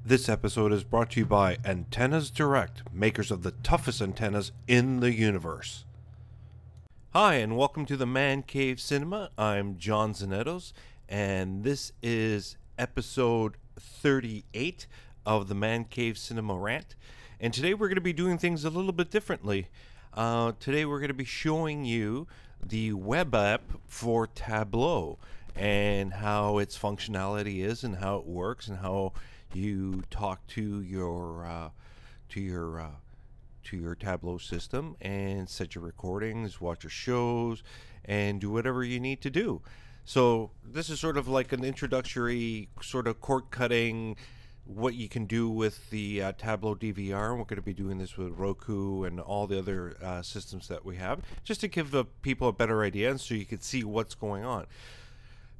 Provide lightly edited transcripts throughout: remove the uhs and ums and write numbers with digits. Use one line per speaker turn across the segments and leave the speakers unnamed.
This episode is brought to you by Antennas Direct, makers of the toughest antennas in the universe. Hi, and welcome to the Man Cave Cinema. I'm John Zanettos, and this is episode 38 of the Man Cave Cinema Rant. And today we're going to be doing things a little bit differently. Today we're going to be showing you the web app for Tablo and how its functionality is and how it works and how you talk to your Tablo system and set your recordings, watch your shows, and do whatever you need to do. So this is sort of like an introductory sort of cord cutting, what you can do with the Tablo DVR. And we're going to be doing this with Roku and all the other systems that we have, just to give people a better idea and so you can see what's going on.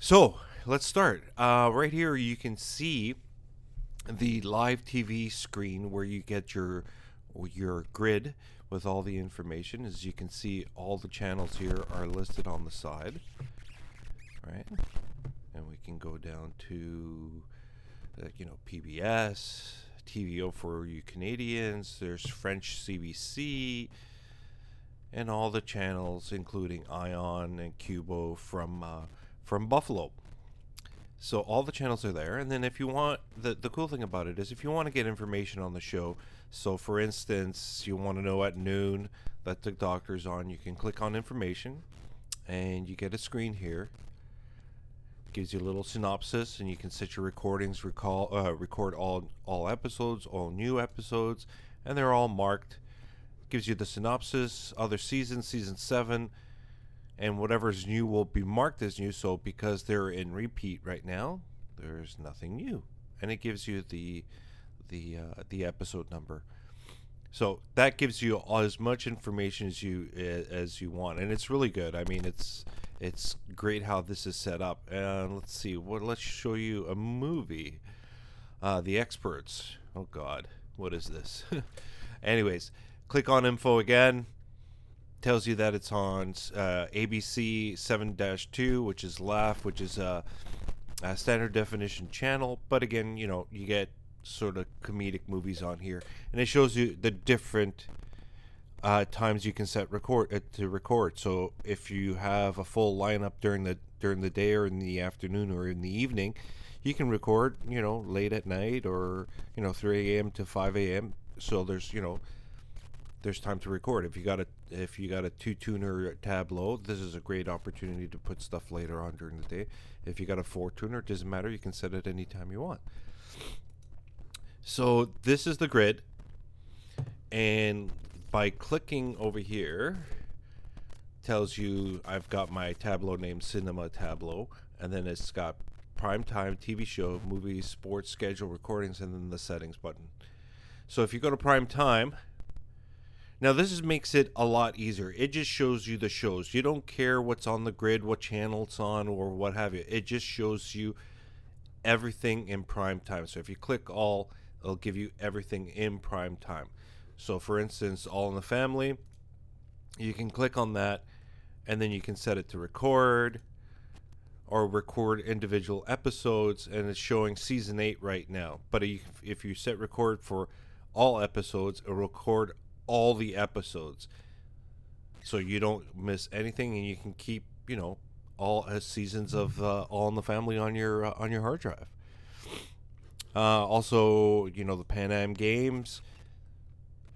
So let's start. Right here you can see the live TV screen where you get your grid with all the information. As you can see, all the channels here are listed on the side, right? And we can go down to PBS, TVO for you Canadians. There's French CBC, and all the channels, including Ion and Cubo from Buffalo. So all the channels are there, and then if you want, the cool thing about it is if you want to get information on the show, so for instance, you want to know at noon that the doctor's on, you can click on information, and you get a screen here. It gives you a little synopsis, and you can set your recordings, record all episodes, all new episodes, and they're all marked. It gives you the synopsis, other seasons, season 7, and whatever's new will be marked as new. So because they're in repeat right now, there's nothing new, and it gives you the episode number. So that gives you as much information as you want, and it's really good. I mean, it's great how this is set up. And let's see, let's show you a movie, The Experts. Oh God, what is this? Anyways, click on info again. Tells you that it's on ABC 7-2, which is LAF, which is a standard definition channel. But again, you get sort of comedic movies on here, and it shows you the different times you can set to record. So if you have a full lineup during the day or in the afternoon or in the evening, you can record late at night or 3 a.m. to 5 a.m. So there's time to record. If you got a 2-tuner Tablo, this is a great opportunity to put stuff later on during the day. If you got a 4-tuner, it doesn't matter, you can set it anytime you want. So this is the grid, and by clicking over here, tells you I've got my Tablo named Cinema Tablo, and then it's got primetime, TV show, movies, sports, schedule, recordings, and then the settings button. So if you go to primetime, now this makes it a lot easier. It just shows you the shows. You don't care what's on the grid, what channel it's on, or what have you. It just shows you everything in prime time. So if you click all, it'll give you everything in prime time. So for instance, All in the Family, you can click on that, and then you can set it to record or record individual episodes, and it's showing season 8 right now. But if you set record for all episodes, it'll record all the episodes, so you don't miss anything, and you can keep all seasons of All in the Family on your hard drive. Also, the Pan Am Games,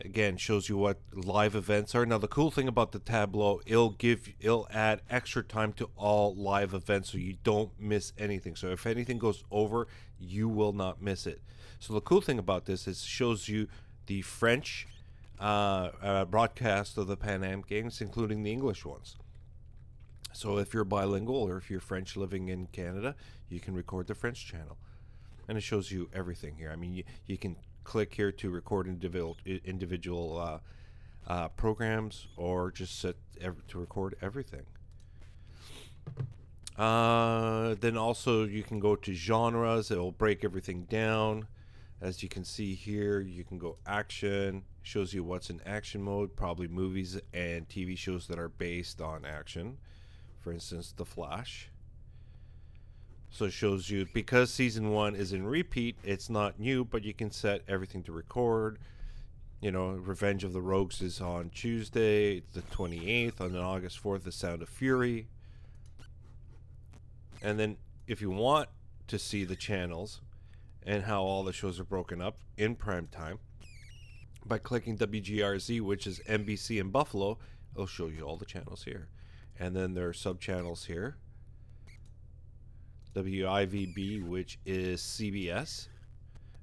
again, shows you what live events are. Now the cool thing about the Tablo, it'll add extra time to all live events, so you don't miss anything. So if anything goes over, you will not miss it. So the cool thing about this is it shows you the French broadcast of the Pan Am Games, including the English ones. So if you're bilingual or if you're French living in Canada, you can record the French channel. And it shows you everything here. I mean, you can click here to record individual programs, or just set to record everything. Then also you can go to genres. It will break everything down. As you can see here, you can go action, shows you what's in action mode, probably movies and TV shows that are based on action. For instance, The Flash. So it shows you, because season 1 is in repeat, it's not new, but you can set everything to record. You know, Revenge of the Rogues is on Tuesday, the 28th. On August 4th, The Sound of Fury. And then if you want to see the channels and how all the shows are broken up in prime time, by clicking WGRZ, which is NBC in Buffalo, it'll show you all the channels here. And then there are sub-channels here. WIVB, which is CBS.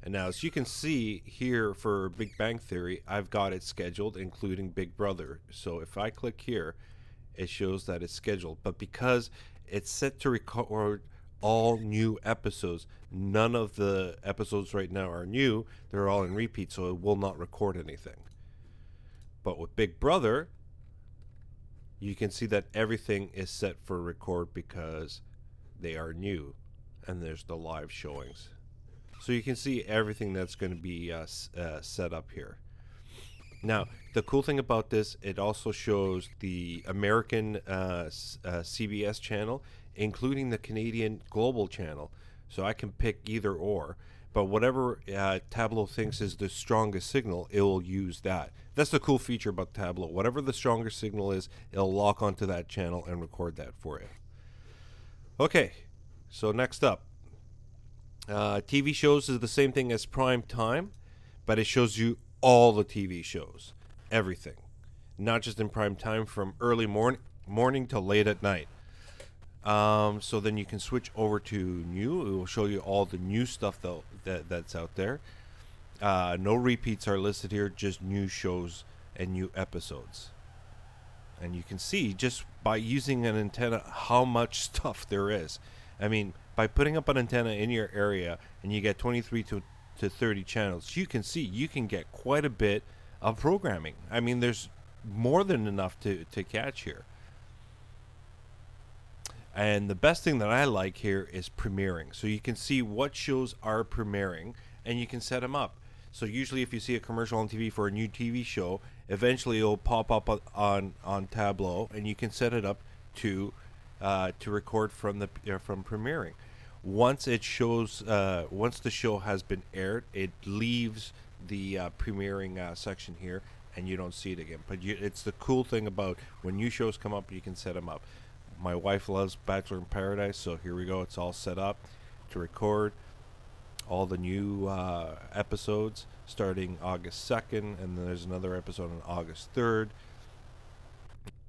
And now, as you can see here for Big Bang Theory, I've got it scheduled, including Big Brother. So if I click here, it shows that it's scheduled. But because it's set to record all new episodes, none of the episodes right now are new. They're all in repeat, so it will not record anything. But with Big Brother, you can see that everything is set for record because they are new, and there's the live showings. So you can see everything that's going to be set up here. Now, the cool thing about this, it also shows the American CBS channel, including the Canadian Global channel. So I can pick either or. But whatever Tablo thinks is the strongest signal, it will use that. That's the cool feature about Tablo. Whatever the strongest signal is, it'll lock onto that channel and record that for you. Okay, so next up. TV shows is the same thing as prime time, but it shows you all the TV shows, everything, not just in prime time, from early morning till late at night. So then you can switch over to new. It will show you all the new stuff though that's out there. No repeats are listed here, just new shows and new episodes. And you can see just by using an antenna how much stuff there is. I mean, by putting up an antenna in your area and you get 23 to 30 channels, you can see you can get quite a bit of programming. I mean, there's more than enough to catch here. And the best thing that I like here is premiering. So you can see what shows are premiering and you can set them up. So usually if you see a commercial on TV for a new TV show, eventually it'll pop up on Tablo, and you can set it up to record from premiering. Once it shows, once the show has been aired, it leaves the premiering section here, and you don't see it again. But it's the cool thing about when new shows come up, you can set them up. My wife loves Bachelor in Paradise, so here we go. It's all set up to record all the new episodes starting August 2nd, and then there's another episode on August 3rd.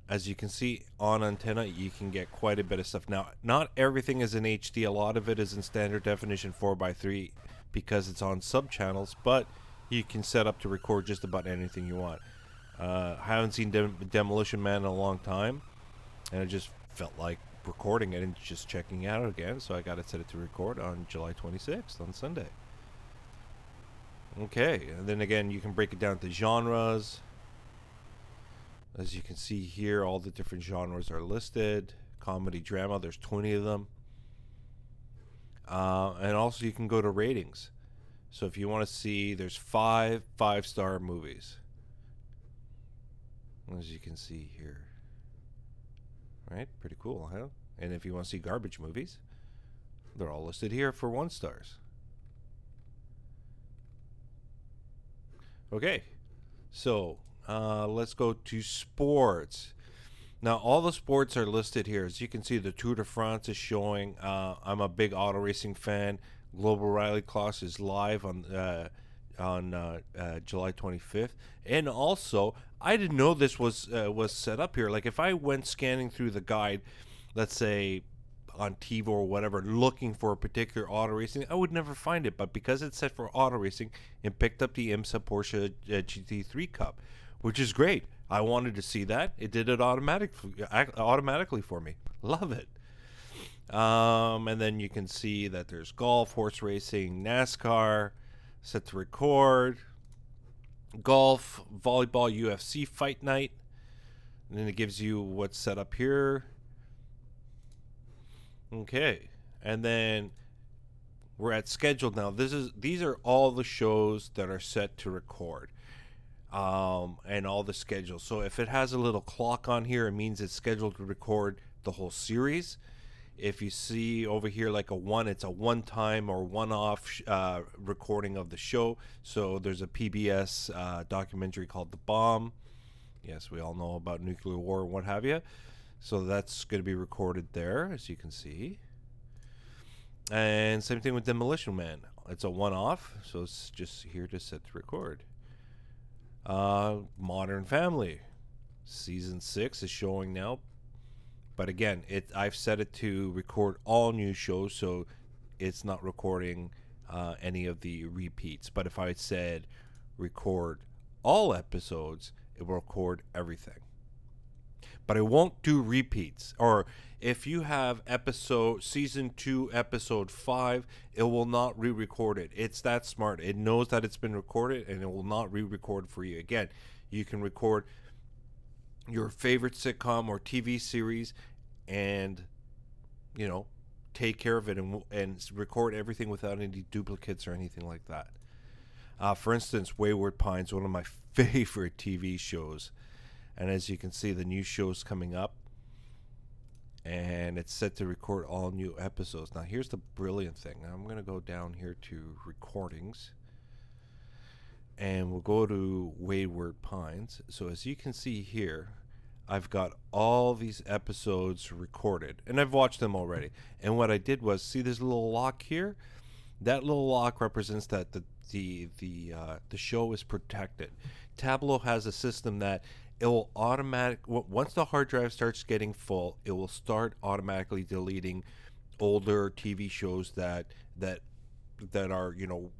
As you can see on antenna, you can get quite a bit of stuff. Now, not everything is in HD. A lot of it is in standard definition 4:3 because it's on sub-channels, but you can set up to record just about anything you want. I haven't seen Demolition Man in a long time, and I just felt like recording it and just checking it out again, so I got it set it to record on July 26th, on Sunday. Okay, and then again, you can break it down to genres. As you can see here, all the different genres are listed. Comedy, drama, there's 20 of them. And also you can go to ratings. So if you want to see, there's 5 5-star movies. As you can see here. Right? Pretty cool, huh? And if you want to see garbage movies, they're all listed here for 1 stars. Okay, so let's go to sports. Now, all the sports are listed here. As you can see, the Tour de France is showing. I'm a big auto racing fan. Global Rally Class is live on July 25th. And also, I didn't know this was set up here. Like, if I went scanning through the guide, let's say on TiVo or whatever, looking for a particular auto racing, I would never find it. But because it's set for auto racing, it picked up the IMSA Porsche GT3 Cup, which is great. I wanted to see that. It did it automatically for me. Love it. And then you can see that there's golf, horse racing, NASCAR, set to record. Golf, volleyball, UFC fight night. And then it gives you what's set up here. Okay. And then we're at scheduled now. These are all the shows that are set to record. And all the schedules. So if it has a little clock on here, it means it's scheduled to record the whole series. If you see over here like a 1, it's a one-time or one-off recording of the show. So there's a PBS documentary called The Bomb. Yes, we all know about nuclear war and what have you. So that's going to be recorded there, as you can see. And same thing with Demolition Man. It's a one-off, so it's just here to set to record. Modern Family. Season 6 is showing now. But again, I've set it to record all new shows, so it's not recording any of the repeats. But if I said record all episodes, it will record everything. But it won't do repeats. Or if you have season 2, episode 5, it will not re-record it. It's that smart. It knows that it's been recorded, and it will not re-record for you. Again, you can record your favorite sitcom or TV series and, you know, take care of it and record everything without any duplicates or anything like that. For instance, Wayward Pines, one of my favorite TV shows. And as you can see, the new show's coming up. And it's set to record all new episodes. Now, here's the brilliant thing. Now, I'm going to go down here to recordings. And we'll go to Wayward Pines. So as you can see here, I've got all these episodes recorded. And I've watched them already. And what I did was, see this little lock here? That little lock represents that the show is protected. Tablo has a system that it will once the hard drive starts getting full, it will start automatically deleting older TV shows that are, you know,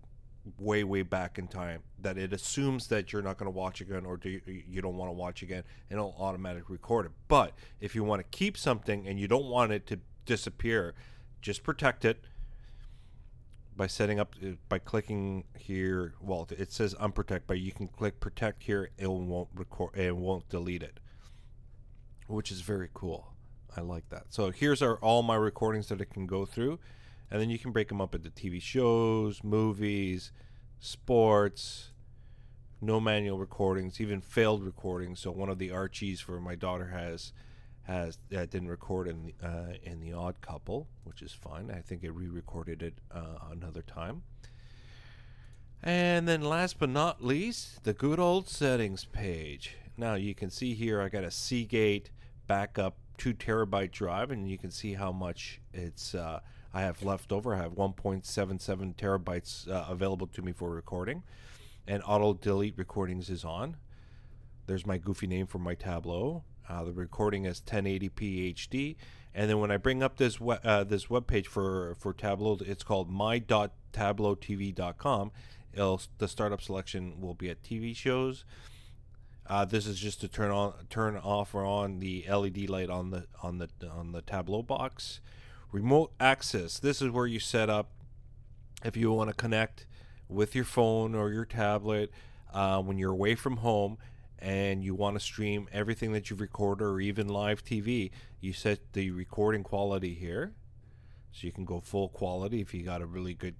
way back in time, that it assumes that you're not going to watch again, or you don't want to watch again, and it'll automatically record it. But if you want to keep something and you don't want it to disappear, just protect it by clicking here. Well, it says unprotect, but you can click protect here. It won't record, it won't delete it, which is very cool. I like that. So here's all my recordings that it can go through, and then you can break them up into TV shows, movies, sports, no manual recordings, even failed recordings. So one of the Archies for my daughter didn't record in the Odd Couple, which is fine. I think it re-recorded it another time. And then last but not least, the good old settings page. Now you can see here I got a Seagate backup 2 terabyte drive, and you can see how much I have left over. I have 1.77 terabytes available to me for recording, and auto delete recordings is on. There's my goofy name for my Tablo. The recording is 1080p HD, and then when I bring up this web page for Tablo, it's called my.tablotv.com. The startup selection will be at TV shows. This is just to turn off or on the LED light on the Tablo box. Remote access. This is where you set up if you want to connect with your phone or your tablet when you're away from home, and you want to stream everything that you've recorded, or even live TV. You set the recording quality here, so you can go full quality if you got a really good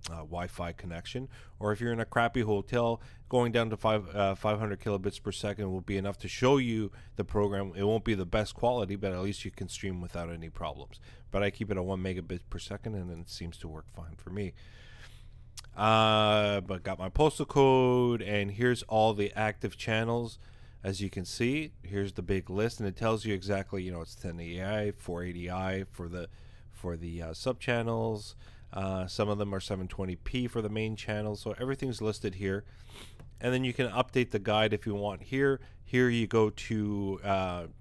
Wi-Fi connection, or if you're in a crappy hotel, going down to 500 kilobits per second will be enough to show you the program. It won't be the best quality, but at least you can stream without any problems. But I keep it at 1 megabit per second, and it seems to work fine for me. But got my postal code, and here's all the active channels. As you can see, here's the big list, and it tells you exactly, you know, it's 1080i, 480i for the sub channels. Some of them are 720p for the main channels, so everything's listed here. And then you can update the guide if you want here. Here you go to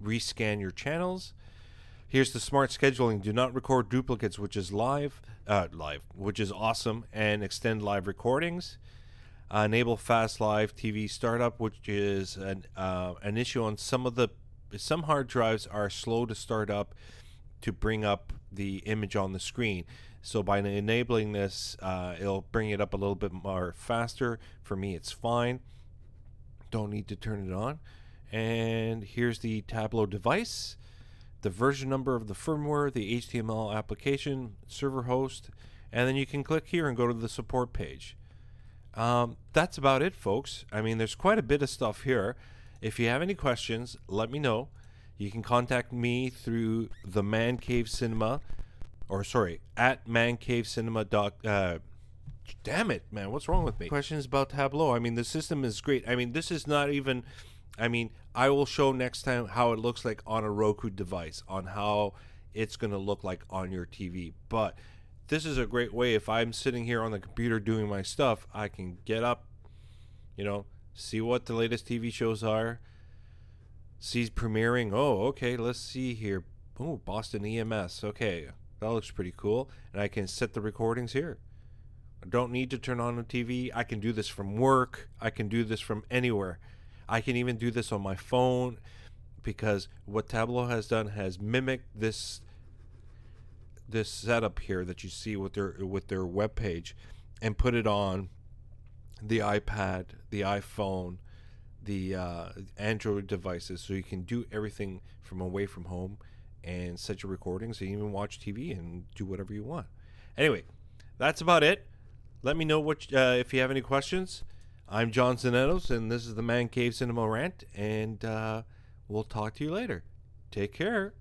rescan your channels. Here's the smart scheduling. Do not record duplicates, which is which is awesome, and extend live recordings. Enable fast live TV startup, which is an issue on some hard drives are slow to start up to bring up the image on the screen. So by enabling this, it'll bring it up a little bit more faster. For me, it's fine. Don't need to turn it on. And here's the Tablo device, the version number of the firmware, the HTML application, server host, and then you can click here and go to the support page. That's about it, folks. I mean, there's quite a bit of stuff here. If you have any questions, let me know. You can contact me through the Man Cave Cinema, or sorry, at Man Cave Cinema. Damn it, man, what's wrong with me? Questions about Tablo. I mean, the system is great. I mean, this is not even, I mean, I will show next time how it looks like on a Roku device, on how it's going to look like on your TV. But this is a great way. If I'm sitting here on the computer doing my stuff, I can get up, you know, see what the latest TV shows are, see premiering. Oh, okay, let's see here. Oh, Boston EMS. Okay, that looks pretty cool. And I can set the recordings here. I don't need to turn on the TV. I can do this from work. I can do this from anywhere. I can even do this on my phone, because what Tablo has done has mimicked this setup here that you see with their web page, and put it on the iPad, the iPhone, the Android devices, so you can do everything from away from home and set your recordings and even watch TV and do whatever you want. Anyway, that's about it. Let me know what if you have any questions. I'm John Zanettos, and this is the Man Cave Cinema Rant, and we'll talk to you later. Take care.